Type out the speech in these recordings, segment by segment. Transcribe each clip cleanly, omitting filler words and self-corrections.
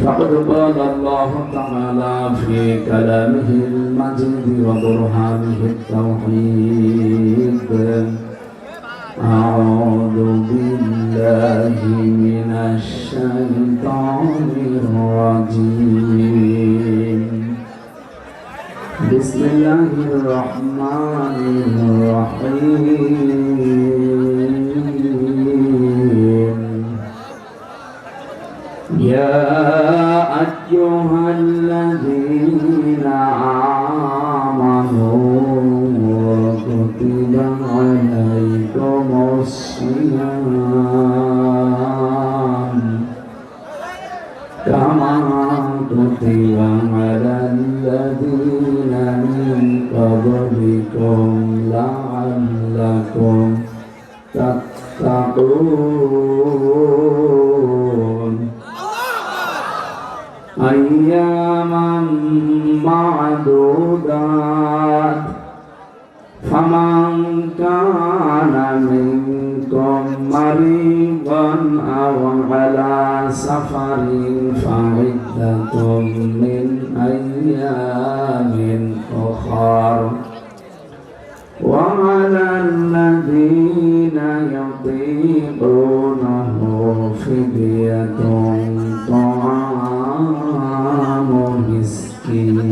فقد قال الله تعالى في كلامه المجيد وبرهانه التوحيد أعوذ بالله من الشيطان الرجيم بسم الله الرحمن الرحيم يا أيها الذين آمنوا كتب عليكم الصيام كما كتب على الذين من قبلكم لعلكم تتقون أياما معدودات فمن كان منكم مريضا أو على سفر فعدة من أيام أخر وعلى الذين يطيقونه فدية طعام مسكين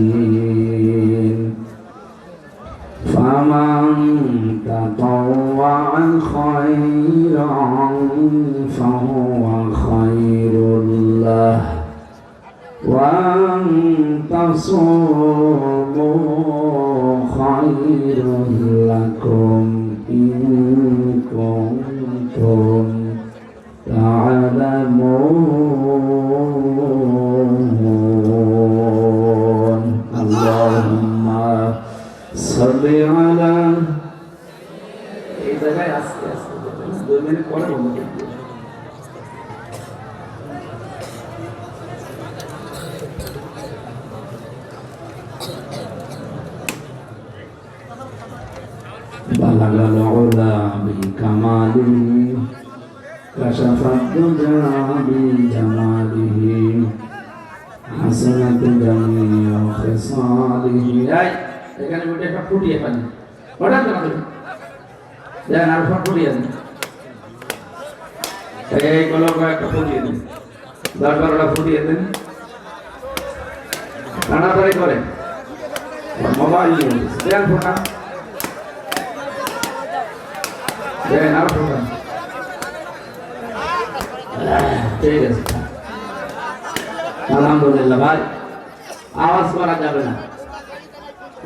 فمن تطوع خيرا فهو خير له وأن تصوموا خير لكم إن كنتم تعلمون اللهم صل على بلغ العلا بكماله كشف الدجى بجماله حسنت جميع خصاله এখানে ওটা একটা ফুটিয়ে পানি ওটা তো না দেন আর ফুটিয়ে দেন এইগুলো একটা ফুটিয়ে দেন 10-12টা ফুটিয়ে দেন তাড়াতাড়ি করে মোবাইল নিয়ে দেন ফোটা দেন আর ফোটা ঠিক আছে আলহামদুলিল্লাহ ভাই আওয়াজ করা যাবে না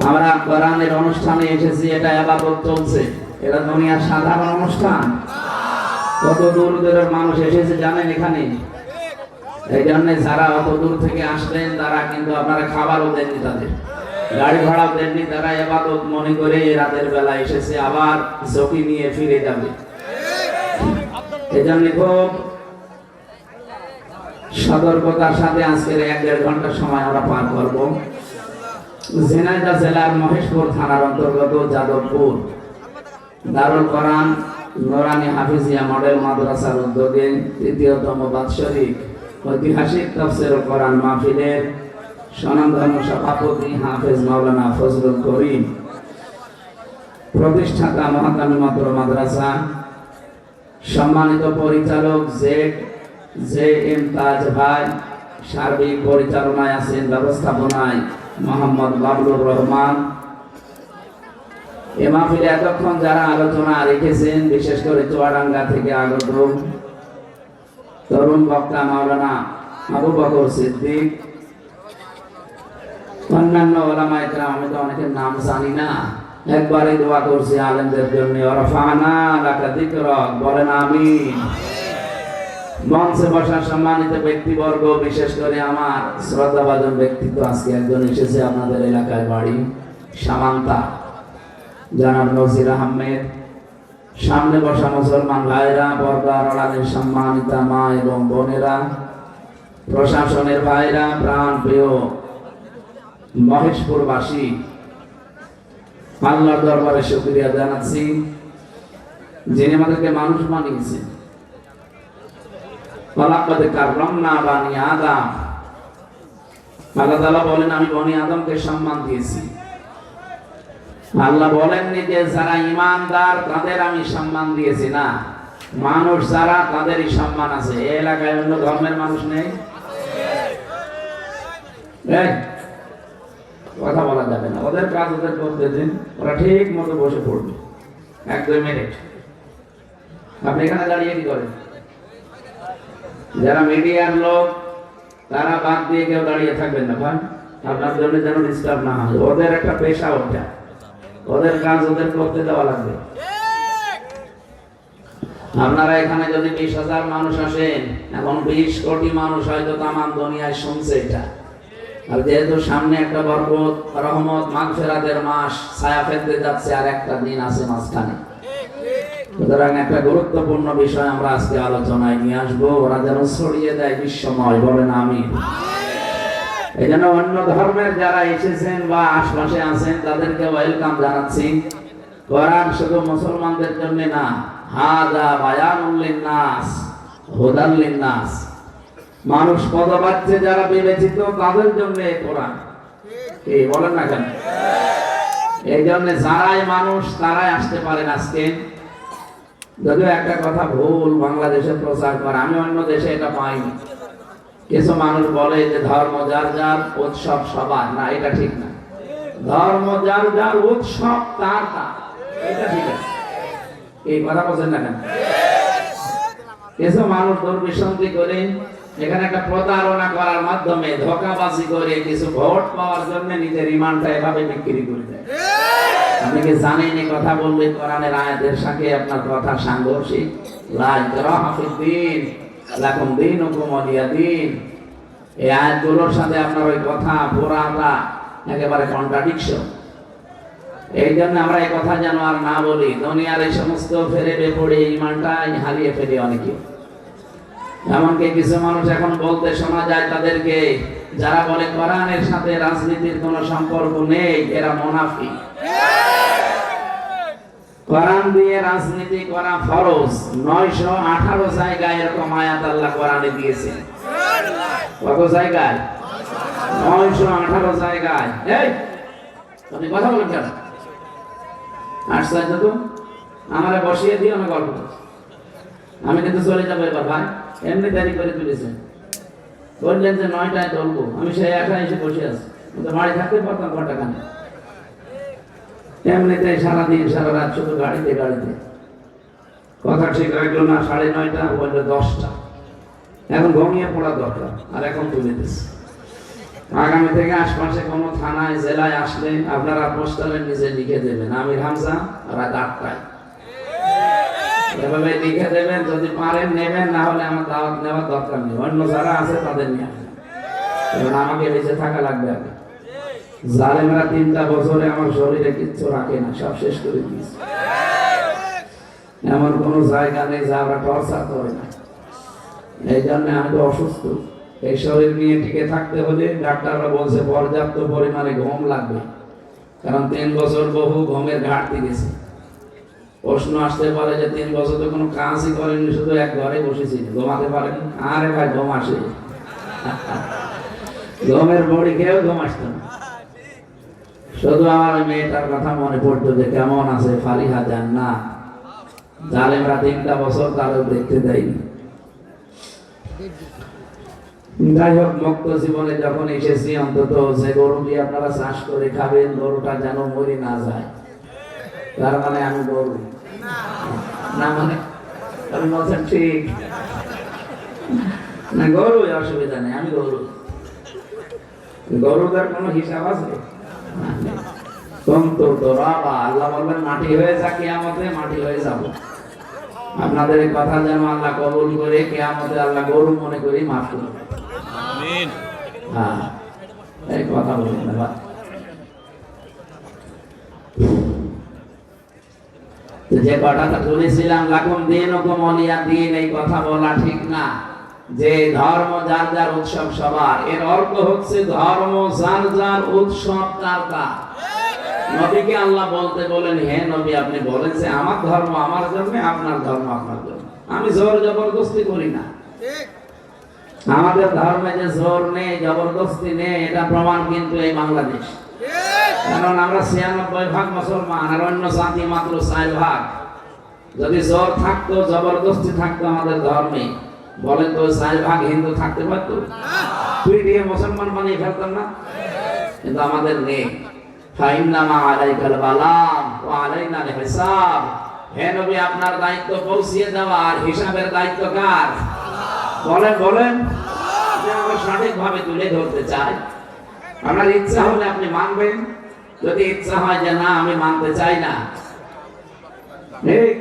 আমরা কোরআনের অনুষ্ঠানে এসেছি এটা ইবাদত চলছে এটা দুনিয়ার সাধারণ অনুষ্ঠান কত দূর দূরের মানুষ এসেছে জানেন এখানে এই জন্য যারা অত দূর থেকে আসলেন তারা কিন্তু আপনারা খাবারও দেননি তাদের গাড়ি ভাড়াও দেননি তারা ইবাদত মনে করে রাতের বেলা এসেছে আবার ঝুঁকি নিয়ে ফিরে যাবে এই জন্য খুব সতর্কতার সাথে আজকের 1-1.5 ঘন্টা সময় আমরা পার করবো ঝিনাইদহ জেলার মহেশপুর থানার অন্তর্গত যাদবপুর দারুল কোরআন নুরানি হাফিজিয়া মডেল মাদ্রাসার উদ্যোগে ৩য়তম বাৎসরিক ঐতিহাসিক তাফসীরুল কোরআন মাহফিলের স্বনামধন্য সভাপতি হাফেজ মাওলানা ফজলুল করিম প্রতিষ্ঠাতা মহাকামী মাদ্রাসা সম্মানিত পরিচালক জে এম তাজ ভাই সার্বিক পরিচালনায় আছেন ব্যবস্থাপনায় মোহাম্মদ বাবলুর রহমান এ মাহফিলে এতক্ষণ যারা আলোচনা রেখেছেন বিশেষ করে চুয়াডাঙ্গা থেকে আগত তরুণ বক্তা মাওলানা আবু বকর সিদ্দিক অন্যান্য ওলামায়ে কেরাম আমি তো অনেকের নাম জানি না একবারে দোয়া করছি আলেমদের জন্য ওয়ারফানা লাকা যিকরাক বলেন আমিন মঞ্চে বসা সম্মানিত ব্যক্তিবর্গ বিশেষ করে আমার শ্রদ্ধাভাজন ব্যক্তিত্ব আজকে একজন এসেছে আপনাদের এলাকায় বাড়ি সামান্তা জনাব নজির আহমেদ সামনে বসা মুসলমান ভাইরা পর্দার আড়ালের সম্মানিতা মা এবং বোনেরা প্রশাসনের ভাইরা প্রাণ প্রিয় মহেশপুরবাসী আল্লাহর দরবারে শুকরিয়া জানাচ্ছি যিনি আমাদেরকে মানুষ বানিয়েছেন ওয়ালাকাদ কাররামনা বানি আদম আল্লাহ তাআলা বলেন আমি বনি আদমকে সম্মান দিয়েছি। আল্লাহ বলেননি যে যারা ঈমানদার তাদের আমি সম্মান দিয়েছি, না, মানুষ যারা তাদেরই সম্মান আছে। এই এলাকায় অন্য ধর্মের মানুষ নেই, কথা বলা যাবে না, ওদের কাজ ওদের করতে দিন, ওরা ঠিক মতো বসে পড়বে। 1-2 মিনিট আপনি এখানে দাঁড়িয়ে কি করেন? যারা মিডিয়ার লোক তারা বাদ দিয়ে কেউ দাঁড়িয়ে থাকবেন না ভাই, আপনার জন্য যেন ডিস্টার্ব না হয়। ওদের একটা পেশা, ওটা ওদের কাজ ওদের করতে দেওয়া লাগবে। আপনারা এখানে যদি 20,000 মানুষ আসেন, এখন 20 কোটি মানুষ হয়তো তামাম দুনিয়ায় শুনছে এটা। আর যেহেতু সামনে একটা বরকত, রহমত, মাগফিরাতের মাস ছায়া ফেলতে যাচ্ছে, আর একটা দিন আছে মাঝখানে, সুতরাং একটা গুরুত্বপূর্ণ বিষয় আমরা আজকে আলোচনায় নিয়ে আসবো। ওরা যেন ছড়িয়ে দেয় বিশ্বময়, বলেন আমিন। এই জন্য অন্য ধর্মের যারা এসেছেন বা আশপাশে আছেন তাদেরকে ওয়েলকাম জানাচ্ছি। কোরআন শুধু মুসলমানদের জন্য না, হাযা বায়ানুল লিন্নাস হুদাল লিন্নাস, মানুষ পদবাচ্য যারা বিবেচিত তাদের জন্য এই কোরআন। কি বলেন না কেন? এই জন্য যারাই মানুষ তারাই আসতে পারেন আজকে। যদিও একটা কথা ভুল বাংলাদেশে প্রচার করে, আমি অন্য দেশে এটা পাইনি। কিছু মানুষ বলে যে ধর্ম যার যার, উৎসব সবার, না, এটা ঠিক না। ধর্ম যার যার, উৎসব তার তার, এটা ঠিক আছে। এই কথা বলছেন না কেন? কিছু মানুষ দুর্বিসন্ধি করে এখানে একটা প্রতারণা করার মাধ্যমে ধোঁকাবাজি করে কিছু ভোট পাওয়ার জন্য নিজের ঈমানটা এভাবে বিক্রি করে দেয়। আপনি কি জানেন এই কথা বললে কোরআনের আয়াতের সাথে আপনার কথা সাংঘর্ষিক? লা ইকরাহা ফিদ্দীন লাকুম দীনুকুম ওয়ালিয়া দীন, এই আয়াতগুলোর সাথে আপনার ওই কথা পুরাটা একেবারে কন্ট্রাডিকশন। এই জন্য আমরা এই কথা যেন আর না বলি। দুনিয়ার এই সমস্ত ফেরে বেপড়ে ঈমানটাই হারিয়ে ফেলে অনেকে। এমনকি কিছু মানুষ এখন বলতে শোনা যায় তাদেরকে, যারা বলে কোরআনের সাথে রাজনীতির কোনো সম্পর্ক নেই, এরা মুনাফিক। কোরআন দিয়ে রাজনীতি করা ফরজ। 918 জায়গায় এরকম আয়াত আল্লাহ কোরআনে দিয়েছে। কত জায়গায়? 918 জায়গায়। এই তুমি কথা বলেন কেন? আশ্চর্য তো, আমারে বসিয়ে দিও না গল্প। আমি কিন্তু চলে যাবো এবার ভাই, এমনি দেরি করে তুলেছেন। বললেন যে 9টায় চলবো, আমি সেই একা এসে বসে আছি, কিন্তু বাড়ি থাকতে পারতাম ঘন্টাখানে। এমনিতে সারাদিন সারা রাত শুধু গাড়িতে গাড়িতে, কথা ঠিক রাখলো না। 9:30 বললো 10টা, এখন ঘুমিয়ে পড়া দরকার, আর এখন তুলে দিচ্ছে। আগামী থেকে আশপাশে কোনো থানায় জেলায় আসলে আপনারা পোস্টারের নিচে লিখে দেবেন আমির হামজা রাত 8টায়, এভাবে লিখে দেবেন। যদি পারেন নেবেন, না হলে আমার দাওয়াত নেওয়ার দরকার নেই, অন্য যারা আছে তাদের নিয়ে আসবেন, কারণ আমাকে বেঁচে থাকা লাগবে আগে। জালেমরা 3টা বছরে আমার শরীরে কিচ্ছু রাখে না, সব শেষ করে দিয়েছে। এমন কোনো জায়গা নেই যা আমরা টর্চার করে না। এই জন্য আমি তো অসুস্থ, এই শরীর নিয়ে টিকে থাকতে হলে ডাক্তাররা বলছে পর্যাপ্ত পরিমাণে ঘুম লাগবে, কারণ 3 বছর বহু ঘুমের ঘাটতি গেছে। প্রশ্ন আসতে পারে যে 3 বছর তো কোনো কাজই করেনি, শুধু এক ঘরে বসেছি, ঘুমাতে পারেনি। আরে ভাই, ঘুম আসে, ঘুমের বড়ি খেয়েও ঘুম আসতো না। শুধু আমার ওই মেয়েটার কথা মনে পড়তো যে কেমন আছে ফারিহা জান্নাত, জালেমরা 3টা বছর তারও দেখতে দেয়নি। যাই হোক, মুক্ত জীবনে যখন এসেছি, অন্তত যে গরুটি আপনারা চাষ করে খাবেন, গরুটা যেন মরে না যায়। তার মানে আমি গরু না, মানে আপনি বলছেন ঠিক না, গরু অসুবিধা নেই, আমি গরু। গরুদের কোনো হিসাব আছে? আল্লাহ বলবেন মাটি হয়ে যা, কিয়ামতে মাটি হয়ে যাব। আপনাদের এই কথা যেন আল্লাহ কবুল করে, কিয়ামতে আল্লাহ গরু মনে করি মাফ করবে। আমিন। হ্যাঁ, এই কথা বলুন না। যে কথাটা তুলেছিলাম লাকুম দীনুকুম ওয়ালিয়া দীন, এই কথা বলা ঠিক না যে ধর্ম যার যার, উৎসব সবার। এর অর্থ হচ্ছে ধর্ম যার যার, উৎসব তার তার। নবীকে আল্লাহ বলতে বলেন, হে নবী, আপনি বলেন যে আমার ধর্ম আমার জন্য, আপনার ধর্ম আপনার জন্য। আমি জোর জবরদস্তি করি না। আমাদের ধর্মে যে জোর নেই, জবরদস্তি নেই, এটা প্রমাণ কিন্তু এই বাংলাদেশ। কারণ আমরা 96% মুসলমান, আর অন্য জাতি মাত্র 4%। যদি জোর থাকতো, জবরদস্তি থাকতো আমাদের ধর্মে, বলেন তো 4% হিন্দু থাকতে পারতো? পিটিয়ে মুসলমান বানিয়ে ফেলতাম না? কিন্তু আমাদের নেই। ফাইন্নামা আলাইকাল বালাগ ওয়া আলাইনাল হিসাব। হে নবী, আপনার দায়িত্ব পৌঁছিয়ে দেওয়া, আর হিসাবের দায়িত্ব কার? বলেন বলেন। আমরা সঠিকভাবে তুলে ধরতে চাই। আপনার ইচ্ছা হলে আপনি মানবেন, যদি ইচ্ছা হয় যে না আমি মানতে চাই না,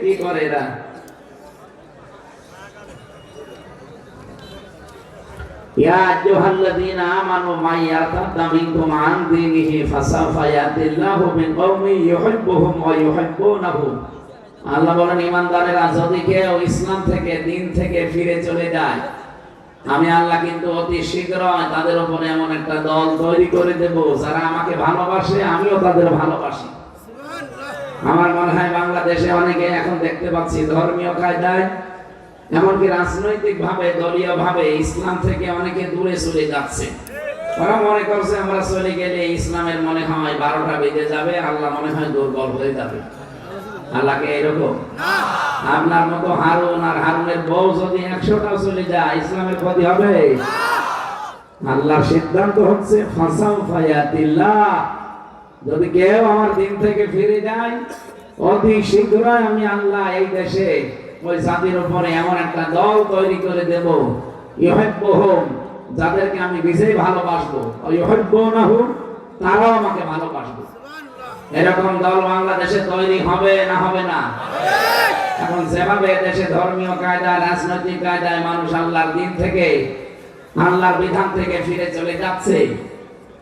কি করে এরা? ইয়া আইয়ুহাল্লাযীনা আমানু মান ইয়ারতাদ্দা মিনকুম আন দীনিহি ফাসাফা ইয়াতিল্লাহু বিকওমিন ইউহিব্বুহুম ওয়া ইউহিব্বুনাহু। আল্লাহ বলেন, ঈমানদারেরা যদি কেউ ইসলাম থেকে, দিন থেকে ফিরে চলে যায়, আমি আল্লাহ কিন্তু অতি শীঘ্রই তাদের উপরে এমন একটা দল তৈরি করে দেব যারা আমাকে ভালোবাসে, আমিও তাদের ভালোবাসি। আমার মনে হয় বাংলাদেশে অনেকে এখন দেখতে পাচ্ছি ধর্মীয় কায়দায়, এমনকি রাজনৈতিক ভাবে, দলীয় ভাবে ইসলাম থেকে অনেকে দূরে চলে যাচ্ছে। ওরা মনে করছে আমরা চলে গেলে ইসলামের মনে হয় 12টা বেজে যাবে, আল্লাহ মনে হয় দুর্বল হয়ে যাবে। আল্লাহকে এরকম? আপনার মতো হারুন আর হারুনের বউ যদি 100টাও চলে যায়, ইসলামের ক্ষতি হবে? আল্লাহর সিদ্ধান্ত হচ্ছে ফাসাউফা ইয়াতিল্লাহ। যদি কেউ আমার দিন থেকে ফিরে যায়, অতি শীঘ্রই আমি আল্লাহ এই দেশে ওই জাতির উপরে এমন একটা দল তৈরি করে দেব, ইউহিব্বুহুম, যাদেরকে আমি নিজেই ভালোবাসবো, ইউহিব্বুনাহু, তারাও আমাকে ভালোবাসবে। এরকম দল বাংলাদেশে তৈরি হবে না হবে না? এখন যেভাবে দেশে ধর্মীয় কায়দা, রাজনৈতিক কায়দায় মানুষ আল্লাহর দিন থেকে, আল্লাহর বিধান থেকে ফিরে চলে যাচ্ছে।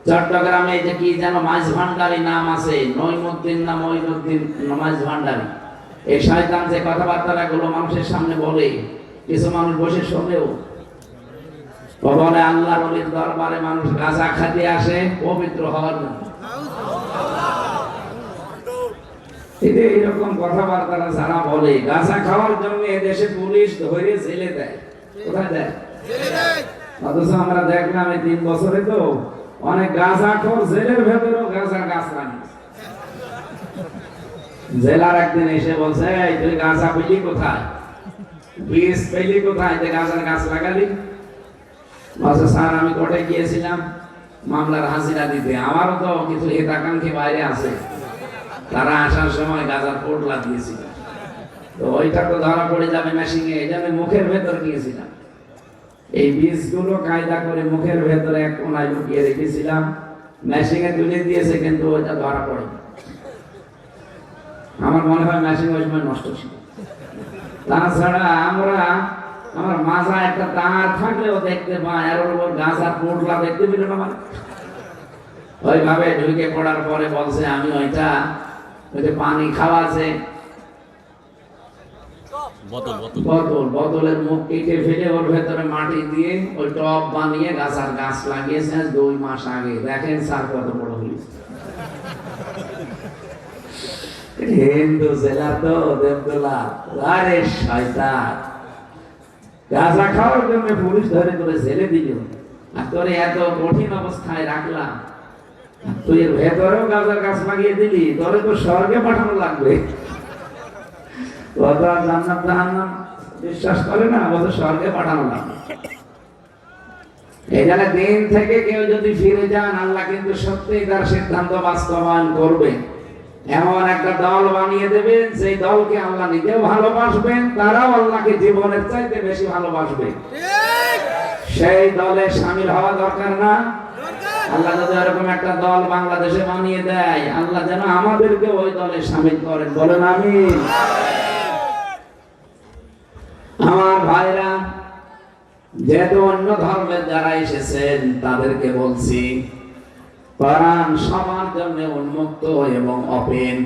চট্টগ্রামে যে কি যেন মাইজ ভান্ডারি নাম আছে, নইমুদ্দিন না মঈনুদ্দিন মাইজ ভান্ডারি, এই শয়তান যে কথাবার্তা গুলো মানুষের সামনে বলে, কিছু মানুষ বসে শোনেও। বলে আল্লাহর ওলির দরবারে মানুষ গাঁজা খেতে আসে পবিত্র হওয়ার জন্য। এরকম কথাবার্তা যারা বলে, গাঁজা খাওয়ার জন্য এদেশে পুলিশ ধরে জেলে দেয়। কোথায় দেয়? অথচ আমরা দেখলাম এই 3 বছরে তো অনেক গাঁজাখোর জেলের ভেতরেও গাঁজার গাছ লাগিয়েছে। জেলার একদিন এসে বলছে, এই তুই গাঁজা পেলি কোথায়, বীজ পেলি কোথায়, যে গাঁজার গাছ লাগালি? বলছে, স্যার আমি কোর্টে গিয়েছিলাম মামলার হাজিরা দিতে, আমারও তো কিছু হিতাকাঙ্ক্ষী বাইরে আছে, তারা আসার সময় গাঁজার পোটলা দিয়েছিল, তো ওইটা তো ধরা পড়ে যাবে মেশিনে, এই জন্য মুখের ভেতর গিয়েছিলাম, এই বীজগুলো কায়দা করে মুখের ভেতরে এক কোনায় লুকিয়ে রেখেছিলাম, মেশিনে তুলে দিয়েছে, কিন্তু ওইটা ধরা পড়ে। আমার মনে হয় মেশিন ওই সময় নষ্ট ছিল। তাছাড়া আমার মাজা একটা তার থাকলেও দেখতে পাই, আর ওর গাঁজার পোটলা দেখতে পেল না। মানে ওইভাবে ঢুকে পড়ার পরে বলছে, আমি ওইটা ওই যে পানি খাওয়া আছে বোতলের মুখ কেটে ফেলে ওর ভেতরে মাটি দিয়ে ওই টব বানিয়ে গাছার গাছ লাগিয়েছে 2 মাস আগে। দেখেন স্যার কত বড় হয়েছে। হিন্দু জেলা তো দেবদোলা, আরে শয়তান, গাঁজা খাওয়ার জন্য পুলিশ ধরে করে জেলে দিল, আর তোরে এত কঠিন অবস্থায় রাখলাম, তুই এর ভেতরেও গাঁজার গাছ লাগিয়ে দিলি, তোরে তো স্বর্গে পাঠানো লাগবে। জান্নাত জাহান্নাম বিশ্বাস করে না, বলে স্বর্গে পাঠানো লাগবে। এই জন্য দিন থেকে কেউ যদি ফিরে যান, আল্লাহ কিন্তু সত্যিই তার সিদ্ধান্ত বাস্তবায়ন করবে। এমন একটা দল বানিয়ে দেবেন, সেই দলকে আল্লাহ নিজেও ভালোবাসবেন, তারাও আল্লাহকে জীবনের চাইতে বেশি ভালোবাসবে। সেই দলে শামিল হওয়া দরকার না? আল্লাহ যদি এরকম একটা দল বাংলাদেশে বানিয়ে দেয়, আল্লাহ যেন আমাদেরকে ওই দলে শামিল করেন, বলেন আমিন। আমার ভাইরা, যেহেতু অন্য ধর্মের যারা এসেছেন তাদেরকে বলছি, কোরআন সবার জন্য উন্মুক্ত এবং ওপেন।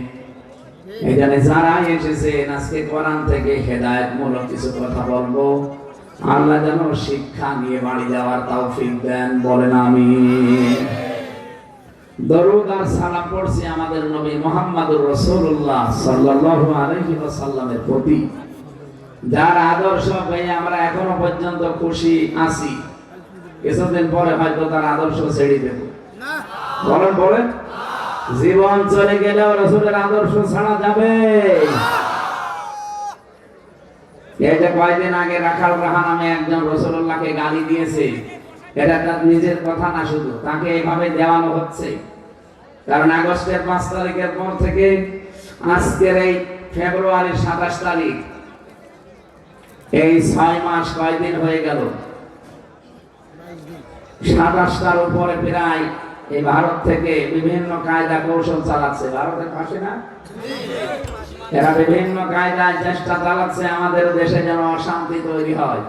এখানে যারা এসেছেন আজকে কোরআন থেকে হেদায়েতমূলক কিছু কথা বলবো, আল্লাহ যেন শিক্ষা নিয়ে বাড়ি যাওয়ার তৌফিক দেন, বলেন আমিন। দরুদ আর সালাম পড়ছি আমাদের নবী মুহাম্মদুর রাসূলুল্লাহ সাল্লাল্লাহু আলাইহি ওয়াসাল্লামের প্রতি, যার আদর্শ পেয়ে আমরা এখনো পর্যন্ত খুশি আছি। কিছুদিন পরে হয়তো তার আদর্শ ছেড়ে দেব। বলেন বলেন, জীবন চলে গেলেও রাসূলের আদর্শ ছাড়া যাবে? এই যে কয়েকদিন আগে রাখাল রাহা নামে একজন রাসূলুল্লাহকে গালি দিয়েছে, এটা তার নিজের কথা না, শুধু তাকে এভাবে দেওয়ানো হচ্ছে। কারণ আগস্টের 5 তারিখের পর থেকে আজকের এই ফেব্রুয়ারির 27 তারিখ, এই 6 মাস কয়দিন হয়ে গেল? 27টার উপরে প্রায় এই ভারত থেকে বিভিন্ন কায়দা কৌশল চালাচ্ছে। ভারতের পাশে না, এরা বিভিন্ন কায়দায় চেষ্টা চালাচ্ছে আমাদের দেশে যেন অশান্তি তৈরি হয়।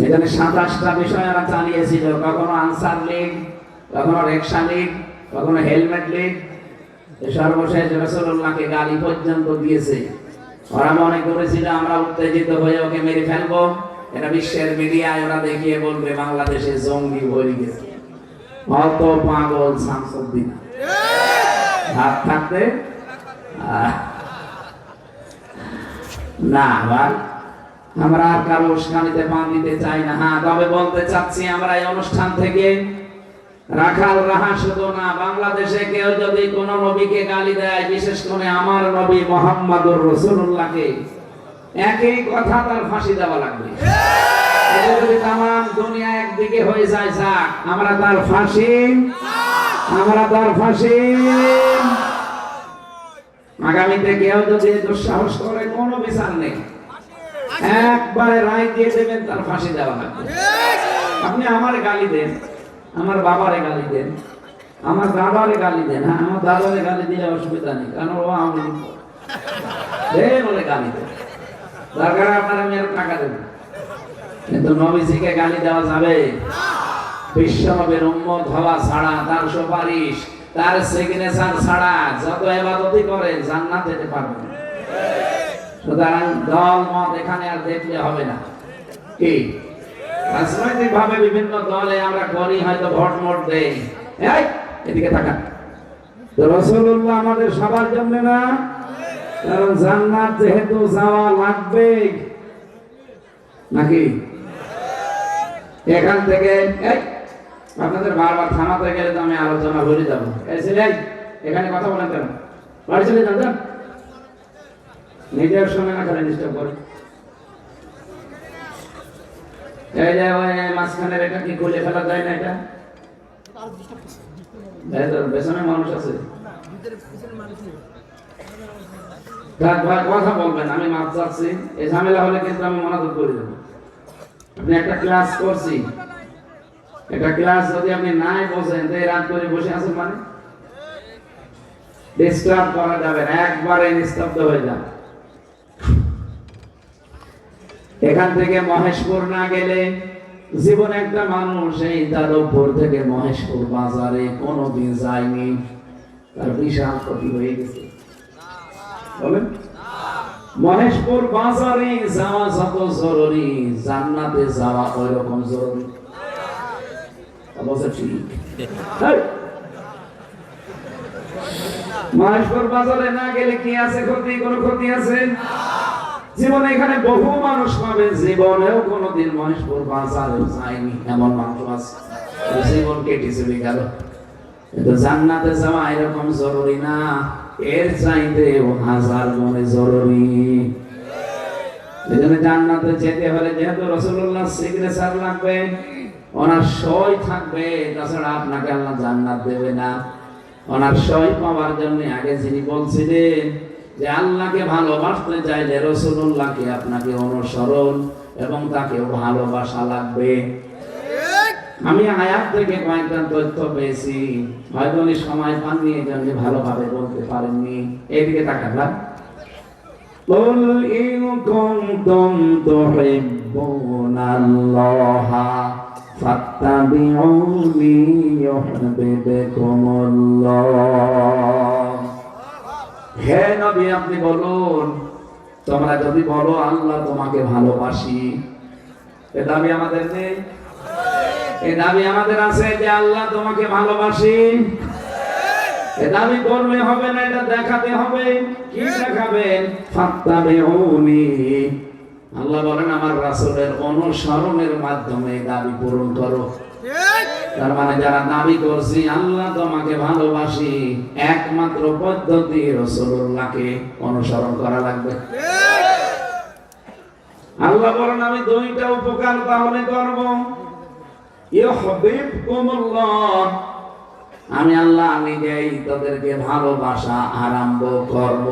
এখানে 27টা বিষয় এরা চালিয়েছিল, কখনো আনসার লীগ, কখনো রিকশা লীগ, কখনো হেলমেট লীগ, সর্বশেষ রাসূলুল্লাহকে গালি পর্যন্ত দিয়েছে। ওরা মনে করেছিল আমরা উত্তেজিত হয়ে ওকে মেরে ফেলবো, এটা বিশ্বের মিডিয়ায় ওরা দেখিয়ে বলবে বাংলাদেশে জঙ্গি ভরে গেছে। অত পাগল শামসুদ্দিন হাত থাকতে না ভাই, আমরা আর কারো উস্কানিতে পা দিতে চাই না। হ্যাঁ, তবে বলতে চাচ্ছি আমরা এই অনুষ্ঠান থেকে রাখাল রাহা শুধু না, বাংলাদেশে কেউ যদি কোন নবীকে গালি দেয়, বিশেষ করে আমার নবী মুহাম্মদুর রাসূলুল্লাহকে, একই কথা, তার ফাঁসি দেওয়া লাগবে। এটা যদি তামাম দুনিয়া একদিকে হয়ে যায়, যাক, আমরা তার ফাঁসি, আমরা তার ফাঁসি। আগামীতে কেউ যদি দুঃসাহস করে, কোনো বিচার নেই, একবারে রায় দিয়ে দেবেন, তার ফাঁসি দেওয়া লাগবে। আপনি আমার গালি দেন, আমার বাবারে গালি দেন, আমার দাদারে গালি দেন, হ্যাঁ, আমার দাদারে গালি দিলে অসুবিধা নেই, কারণ ও আমি বলে গালি দেন, দরকার আপনারা মেয়ের টাকা দেবেন, কিন্তু নবীজিকে গালি দেওয়া যাবে? বিশ্ব নবীর উম্মত হওয়া ছাড়া, তার সুপারিশ, তার সিগনেচার ছাড়া যত ইবাদতই করেন জান্নাত যেতে পারবেন না। সুতরাং দল মত এখানে আর দেখলে হবে না। কি রাজনৈতিক ভাবে বিভিন্ন দলে আমরা করি, হয়তো ভোট মোট দেই, এই এদিকে তাকান, তো রাসূলুল্লাহ আমাদের সবার জন্য না, কারণ জান্নাত যেহেতু যাওয়া লাগবে নাকি। এখান থেকে এই আপনাদের বারবার থামাতে গেলে তো আমি আলোচনা ভরে যাবো। এই ছেলে, এখানে কথা বলেন কেন? বাড়ি চলে যান, যান, নিজের সময় না, খালি ডিস্টার্ব করে। এই যে মাঝখানের এটা কি খুলে ফেলা যায় না? এটা পেছনে মানুষ আছে, কথা বলবেন, আমি মাপ চাচ্ছি। এই ঝামেলা হলে কিন্তু আমি মনোযোগ করে দেবো। আপনি একটা ক্লাস করছি, একটা ক্লাস যদি আপনি নাই বসেন, তো রাত করে বসে আছেন, মানে ডিস্টার্ব করা যাবে না, একবারে নিস্তব্ধ হয়ে যান। এখান থেকে মহেশপুর না গেলে জীবনে একটা মানুষ এই যাদবপুর থেকে মহেশপুর বাজারে কোনোদিন যায়নি, তার বিশাল ক্ষতি হয়ে গেছে। বলেন, মহেশপুর বাজারে যাওয়া যত জরুরি, জান্নাতে যাওয়া ওই রকম জরুরি। ঠিক, মহেশপুর বাজারে না গেলে কি আছে ক্ষতি? কোনো ক্ষতি আছে? জীবনে এখানে বহু মানুষ পাবে, জীবনেও কোনোদিন মহেশপুর বাজারে যায়নি এমন মানুষ আছে, জীবন কেটে চলে গেল। কিন্তু জান্নাতে যাওয়া এরকম জরুরি না, এর চাইতেও হাজার গুণে জরুরি। এজন্য জান্নাতে যেতে হলে যেহেতু রাসূলুল্লাহ সিগনেচার লাগবে, ওনার সই থাকবে, তাছাড়া আপনাকে আল্লাহ জান্নাত দেবে না। ওনার সই পাওয়ার জন্য আগে যিনি বলছিলেন যে আল্লাহকে ভালোবাসতে চাইলে রাসূলুল্লাহকে আপনাকে অনুসরণ এবং তাকে ভালোবাসা লাগবে। আমি আয়াত থেকে কয়েকটা তথ্য পেয়েছি, হয়তো উনি সময় পাননি, এই জন্য ভালোভাবে বলতে পারেননি। এইদিকে তাকান, قُلْ إِن كُنتُمْ تُحِبُّونَ اللَّهَ فَاتَّبِعُونِي يُحْبِبْكُمُ اللَّهُ। হে নবী, আপনি বলুন, তোমরা যদি বলো আল্লাহ তোমাকে ভালোবাসি, এ দাবি আমাদের নেই? এই দাবি আমাদের আছে যে আল্লাহ তোমাকে ভালোবাসি। এ দাবি করলে হবে না, এটা দেখাতে হবে। কি দেখাবেন? ফাত্তাবিউনি, আল্লাহ বলেন আমার রাসূলের অনুসরণের মাধ্যমে দাবি পূরণ করো। তার মানে যারা দাবি করছি আল্লাহ তোমাকে ভালোবাসি, একমাত্র পদ্ধতি রাসূলুল্লাহকে অনুসরণ করা লাগবে। আল্লাহ বলেন আমি দুইটা উপকার তাহলে করব, ইউহিব্বুকুমুল্লাহ, আমি আল্লাহ নিজেই তাদেরকে ভালোবাসা আরম্ভ করব,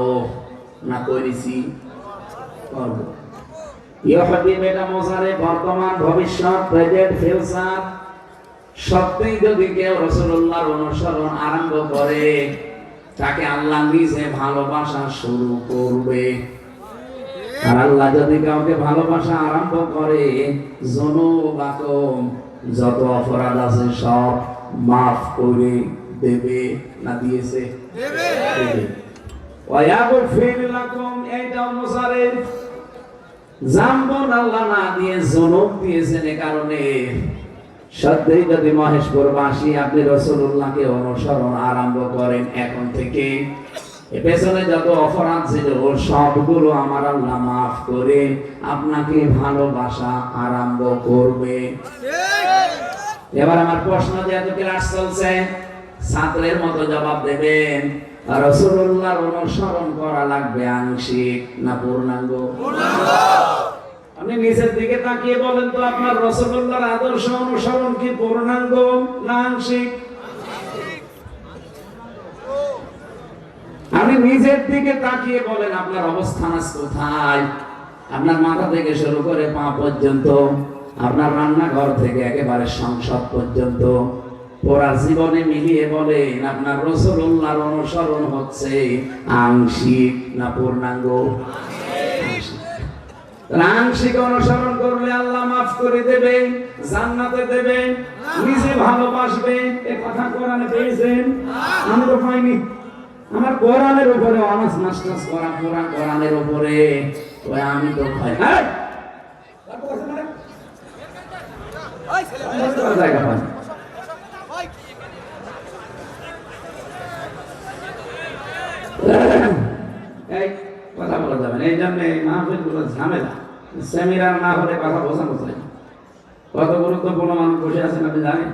না করেছি, করব। ইউহিব্বু এটা মোজারে বর্তমান ভবিষ্যৎ প্রেজেন্ট ফিউচার। সত্যিই যদি কেউ রাসূলুল্লাহর অনুসরণ আরম্ভ করে তাকে আল্লাহ নিজে ভালোবাসা শুরু করবে। আর আল্লাহ যদি কাউকে ভালোবাসা আরম্ভ করে যুনুবাকুম, যত অপরাধ আছে সব মাফ করে দেবে, না দিয়েছে, দেবে। ওয়া ইয়াগফির লাকুম, এইটা অনুসারে জাম্বন আল্লাহ না দিয়ে যুনুব দিয়েছেন। এ কারণে সত্যিই যদি মহেশপুরবাসী আপনি রাসূলুল্লাহকে অনুসরণ আরম্ভ করেন এখন থেকে, পেছনে যত অপরাধ ছিল সবগুলো আমার আল্লাহ মাফ করে আপনাকে ভালোবাসা আরম্ভ করবে। এবার আমার প্রশ্ন, যেহেতু ক্লাস চলছে, ছাত্রের মতো জবাব দেবেন। রাসূলুল্লাহর অনুসরণ করা লাগবে আংশিক না পূর্ণাঙ্গ? আপনি নিচের দিকে তাকিয়ে বলেন তো, আপনার রাসূলুল্লাহর আদর্শ অনুসরণ কি পূর্ণাঙ্গ না আংশিক? আপনি নিজের দিকে তাকিয়ে বলেন আপনার অবস্থান আজ কোথায়। আপনার মাথা থেকে শুরু করে পা পর্যন্ত, আপনার রান্নাঘর থেকে একেবারে সংসদ পর্যন্ত, পুরা জীবনে মিলিয়ে বলেন আপনার রাসূলুল্লাহর অনুসরণ হচ্ছে আংশিক না পূর্ণাঙ্গ? আংশিক অনুসরণ করলে আল্লাহ মাফ করে দেবে, জান্নাতে দেবে, নিজে ভালোবাসবে। এ কথা কোরআনে পেয়েছেন? আমি তো পাইনি। আমার কোরআনের উপরে অনার্স মাস্টার্স করা, পুরা কোরআনের উপরে আমি তো পাই। জায়গা পাই। এই কথা বলা যাবে না, এই জন্য মাহফিল গুলো ঝামেলা। সেমিনার না হলে কথা বোঝানো যায়। কত গুরুত্বপূর্ণ মানুষ বসে আছেন আপনি জানেন?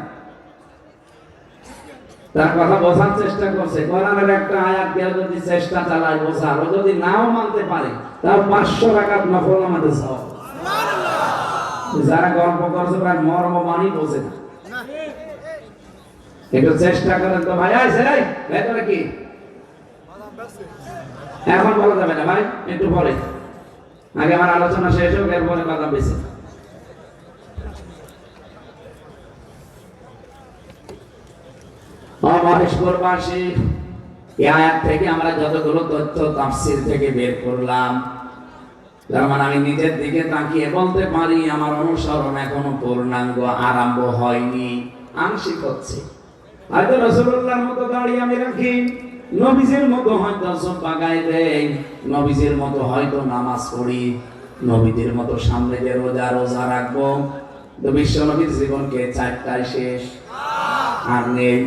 তার কথা বোঝার চেষ্টা করছে। কোরআনের একটা আয়াত কেউ যদি চেষ্টা চালায় বোঝার, ও যদি নাও মানতে পারে তাও 500 রাকাত নফল নামাজে সওয়াব। যারা গল্প করছে প্রায় মর্ম মানি বোঝে না। একটু চেষ্টা করেন তো ভাই। এই ভেতরে কি এখন বলা যাবে না ভাই, একটু পরে, আগে আমার আলোচনা শেষ হোক, এরপরে কথা বেশি। মহেশপুরবাসী, এই আয়াত থেকে আমরা যতগুলো তথ্য তাফসীর থেকে বের করলাম, তার মানে আমি নিজের দিকে তাকিয়ে বলতে পারি আমার অনুসরণ এখনো পূর্ণাঙ্গ আরম্ভ হয়নি, আংশিক হচ্ছে। হয়তো রাসূলুল্লাহর মতো দাড়ি আমি রাখি, নবীজির মতো হয়তো জুব্বা গায়ে দেই, নবীজির মতো হয়তো নামাজ পড়ি, নবীজির মতো সামনে যে রোজা রাখবো, তো বিশ্ব নবীর জীবনকে 4টায় শেষ আর নেই।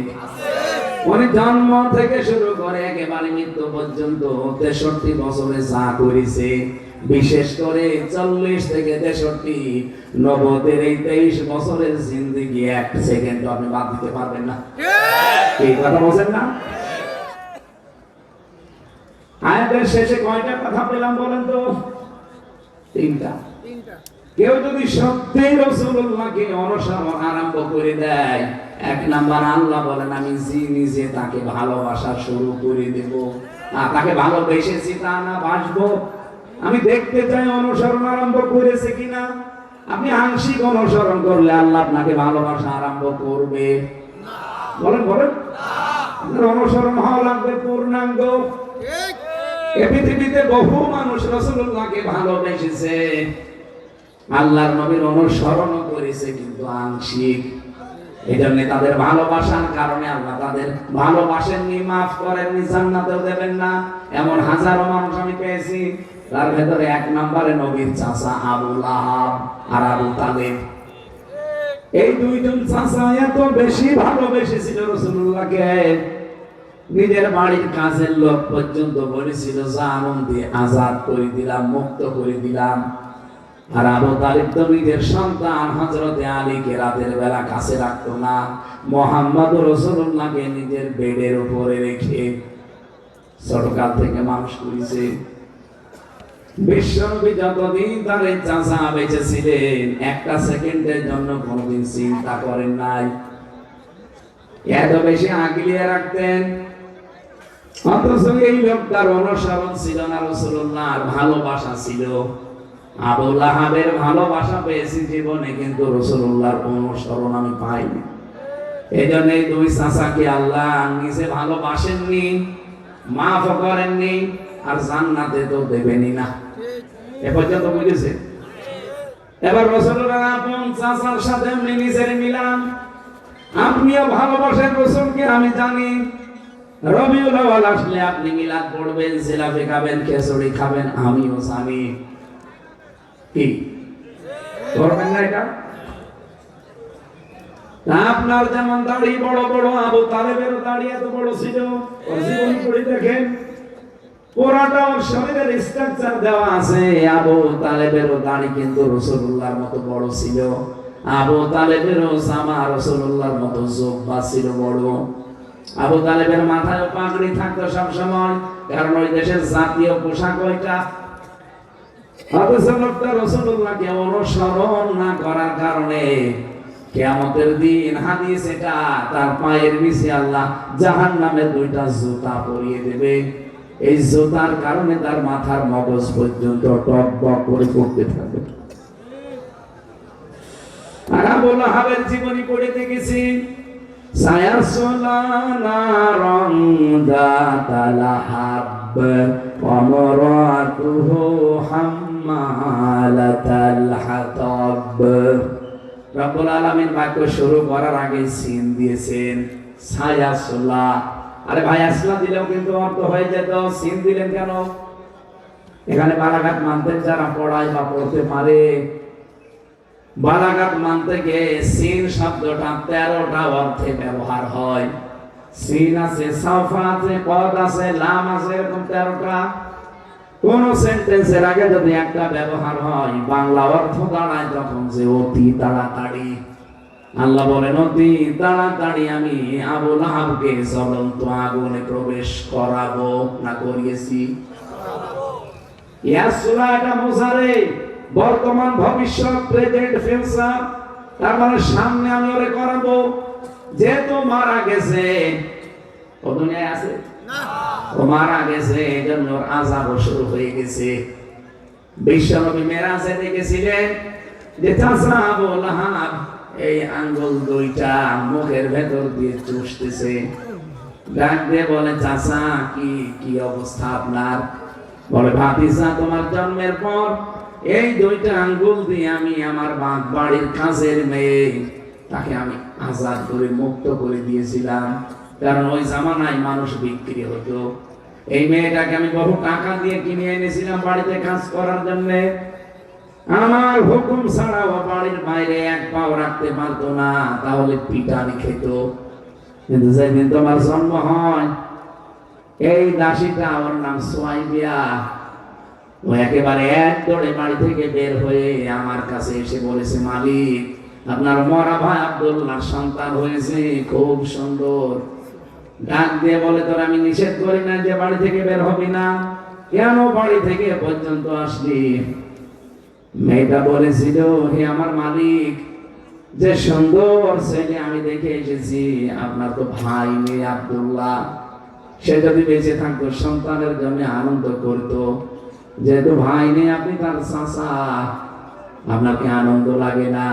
উনি জন্ম থেকে শুরু করে একেবারে মৃত্যু পর্যন্ত 63 বছরে যা করেছে, বিশেষ করে 40 থেকে 63 নবুয়তের এই 23 বছরের জিন্দেগি 1 সেকেন্ড আপনি বাদ দিতে পারবেন না। এই কথা বলেন না? আয়াতের শেষে কয়টা কথা পেলাম বলেন তো? 3টা। কেউ যদি সত্যিই রাসূলুল্লাহকে অনুসরণ আরম্ভ করে দেয়, 1 নাম্বার আল্লাহ বলেন আমি নিজে তাকে ভালোবাসা শুরু করে দেব। তাকে ভালোবেসেছি তা না, বাসবো। আমি দেখতে চাই অনুসরণ আরম্ভ করেছে কিনা। আপনি আংশিক অনুসরণ করলে আল্লাহ আপনাকে ভালোবাসা আরম্ভ করবে? বলেন বলেন। আপনার অনুসরণ হওয়া লাগবে পূর্ণাঙ্গ। এই পৃথিবীতে বহু মানুষ রাসূলুল্লাহকে ভালোবেসেছে, আল্লাহর নবীর অনুসরণ করেছে, কিন্তু আংশিক। এই জন্য তাদের ভালোবাসার কারণে আল্লাহ তাদের ভালোবাসেননি, মাফ করেননি, জান্নাতেও দেবেন না। এমন হাজারো মানুষ আমি পেয়েছি। তার ভেতরে 1 নম্বরে নবীর চাচা আবু লাহাব আর আবু তালেব। এই দুইজন চাচা এত বেশি ভালোবেসেছিল রাসূলুল্লাহকে, নিজের বাড়ির কাজের লোক পর্যন্ত বলেছিল জানুন দিয়ে আজাদ করে দিলাম, মুক্ত করে দিলাম। আর আবু তালিব তো নিজের সন্তান হযরতে আলীকে রাতের বেলা কাছে রাখতো না, মুহাম্মদ রাসূলুল্লাহকে নিজের বেডের উপরে রেখে ছোটকাল থেকে মানুষ করেছে। বিশ্বনবী যতদিন তার চাচা বেঁচে ছিলেন একটা সেকেন্ডের জন্য কোনোদিন চিন্তা করেন নাই। এত বেশি আগলিয়ে রাখতেন, অথচ এই লোকটার অনুসরণ ছিল না রাসূলুল্লাহর ভালোবাসা ছিল। আবু লাহাবের ভালোবাসা পেয়েছি জীবনে, কিন্তু রাসূলুল্লাহর অনুসরণ আমি পাইনি। এই জন্য এই দুই চাচাকে আল্লাহ নিজে ভালোবাসেননি, মাফ করেননি, আর জান্নাতে তো দেবেনই না। এ পর্যন্ত বুঝেছে? এবার রাসূলুল্লাহ আপন চাচার সাথে আমি নিজের মিলাম। আপনিও ভালোবাসেন রাসূলকে, আমি জানি। রবিউল আউয়াল আসলে আপনি মিলাদ পড়বেন, জিলাপি খাবেন, খিচুড়ি খাবেন, আমিও জানি। কি করবেন না এটা? আপনার যেমন দাড়ি বড় বড়, আবু তালেবের দাড়ি এত বড় ছিল, ওর জীবনী পড়ে দেখেন, পুরাটা ওর শরীরের স্ট্রাকচার দেওয়া আছে। আবু তালেবেরও দাড়ি কিন্তু রাসূলুল্লাহর মতো বড় ছিল। আবু তালেবেরও জামা রাসূলুল্লাহর মতো জুব্বা ছিল বড়। আবু তালেবের মাথায় পাগড়ি থাকতো সব সময়, কারণ ওই দেশের জাতীয় পোশাক ওইটা। অথচ লোকটা রাসূলুল্লাহকে অনুসরণ না করার কারণে কিয়ামতের দিন হাদিস এটা, তার পায়ের নিচে আল্লাহ জাহান্নামের দুইটা জুতা পরিয়ে দেবে। এই জুতার কারণে তার মাথার মগজ পর্যন্ত টকবক করে পড়তে থাকবে। আর আবু লাহাবের জীবনী পড়ে দেখেছি, সায়াসলা নারান যাতা লাহাব ওয়া মারাতুহু হাম্মালাতাল হাতাব। রব্বুল আলামিন বাক্য শুরু করার আগে সিন দিয়েছেন সায়াসলা। আরে ভাই, আসলা দিলেও কিন্তু অর্থ হয়ে যেত, সিন দিলেন কেন? এখানে বালাগাত মানতে যারা পড়ায় বা পড়তে পারে, বালাগাত মানতে গিয়ে সিন শব্দটা 13টা অর্থে ব্যবহার হয়। সিন আছে, সাফা আছে, কদ আছে, লাম আছে, এরকম 13টা। কোন সেন্টেন্সের আগে যদি একটা ব্যবহার হয়, বাংলা অর্থ দাঁড়ায় তখন যে অতি তাড়াতাড়ি। আল্লাহ বলেন, অতি তাড়াতাড়ি আমি আবু লাহাবকে জ্বলন্ত আগুনে প্রবেশ করাবো, না করিয়েছি? ইয়াসুরা এটা মোজারে, বর্তমান, ভবিষ্যৎ, প্রেজেন্ট, ফিউচার। তার মানে সামনে আমি ওরে করাবো। যেহেতু মারা গেছে, ও দুনিয়ায় আছে না, ও মারা গেছে, এই জন্য ওর আযাব শুরু হয়ে গেছে। বিশ্বনবী মেরাজে দেখেছিলেন যে চাচা আবু লাহাব এই আঙ্গুল দুইটা মুখের ভেতর দিয়ে চুষতেছে। ডাক দিয়ে বলে, চাচা কি কি অবস্থা আপনার? বলে, ভাতিজা, তোমার জন্মের পর এই দুইটা আঙ্গুল দিয়ে আমি আমার বাড়ির কাছের মেয়ে তাকে আমি আজাদ করে মুক্ত করে দিয়েছিলাম, কারণ ওই জামানায় মানুষ বিক্রি হতো। এই মেয়েটাকে আমি বহু টাকা দিয়ে কিনে এনেছিলাম বাড়িতে কাজ করার জন্য। আমার হুকুম ছাড়া ও বাড়ির বাইরে এক পাও রাখতে পারতো না, তাহলে পিটানি খেত। কিন্তু যেদিন তোমার জন্ম হয়, এই দাসীটা, ওর নাম সুয়াইবিয়া, ও একেবারে এক দৌড়ে বাড়ি থেকে বের হয়ে আমার কাছে এসে বলেছে, মালিক, আপনার মরা ভাই আব্দুল্লাহর সন্তান হয়েছে, খুব সুন্দর। ডাক দিয়ে বলে, তোর আমি নিষেধ করি না যে বাড়ি থেকে বের হবি না, কেন বাড়ি থেকে পর্যন্ত আসলি? মেয়েটা বলেছিল, হে আমার মালিক, যে সুন্দর ছেলে আমি দেখে এসেছি, আপনার তো ভাই নেই আব্দুল্লাহ, সে যদি বেঁচে থাকতো সন্তানের জন্য আনন্দ করতো। যেহেতু ভাই নেই, আপনি তার চাচা, আপনার কি আনন্দ লাগে না?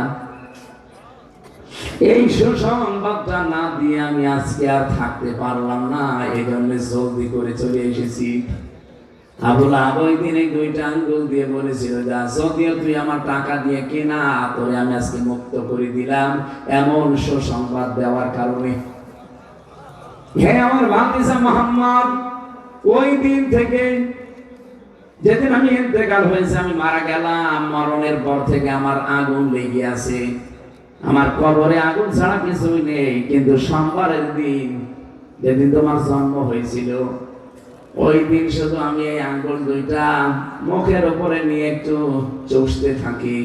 এই সুসংবাদটা না দিয়ে আমি আজকে আর থাকতে পারলাম না, এই জন্য জলদি করে চলে এসেছি। আবু লাহাব ওই দিন এই দুইটা আঙ্গুল দিয়ে বলেছিল, যা, যদিও তুই আমার টাকা দিয়ে কেনা, তোরে আমি আজকে মুক্ত করে দিলাম এমন সুসংবাদ দেওয়ার কারণে। হে আমার ভাতিজা মুহাম্মদ, ওই দিন থেকে যেদিন আমি ইন্তেকাল হয়েছে, আমি মারা গেলাম, মরণের পর থেকে আমার আগুন লেগে আছে। আমার কবরে আগুন ছাড়া কিছুই নেই। কিন্তু সোমবারের দিন, যেদিন তোমার জন্ম হয়েছিল, ওই দিন শুধু আমি এই আঙ্গুল দুইটা মুখের উপরে নিয়ে একটু চুষতে থাকি,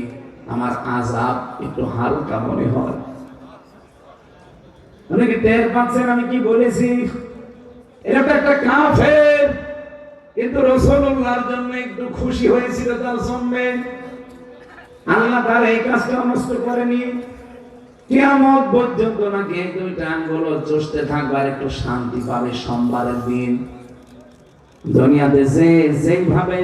আমার আযাব একটু হালকা মনে হয়। আপনি কি টের পাচ্ছেন আমি কি বলেছি? এটা তো একটা কাফের, কিন্তু রাসূলুল্লাহর জন্য একটু খুশি হয়েছিল তার জন্মে। আল্লাহ তার এই কাজটা নষ্ট করেনি। কিয়ামত পর্যন্ত নাকি এই দুইটা আঙ্গুল চুষতে থাকবার একটু শান্তি পাবে সোমবারের দিন। দুনিয়াতে যেইভাবে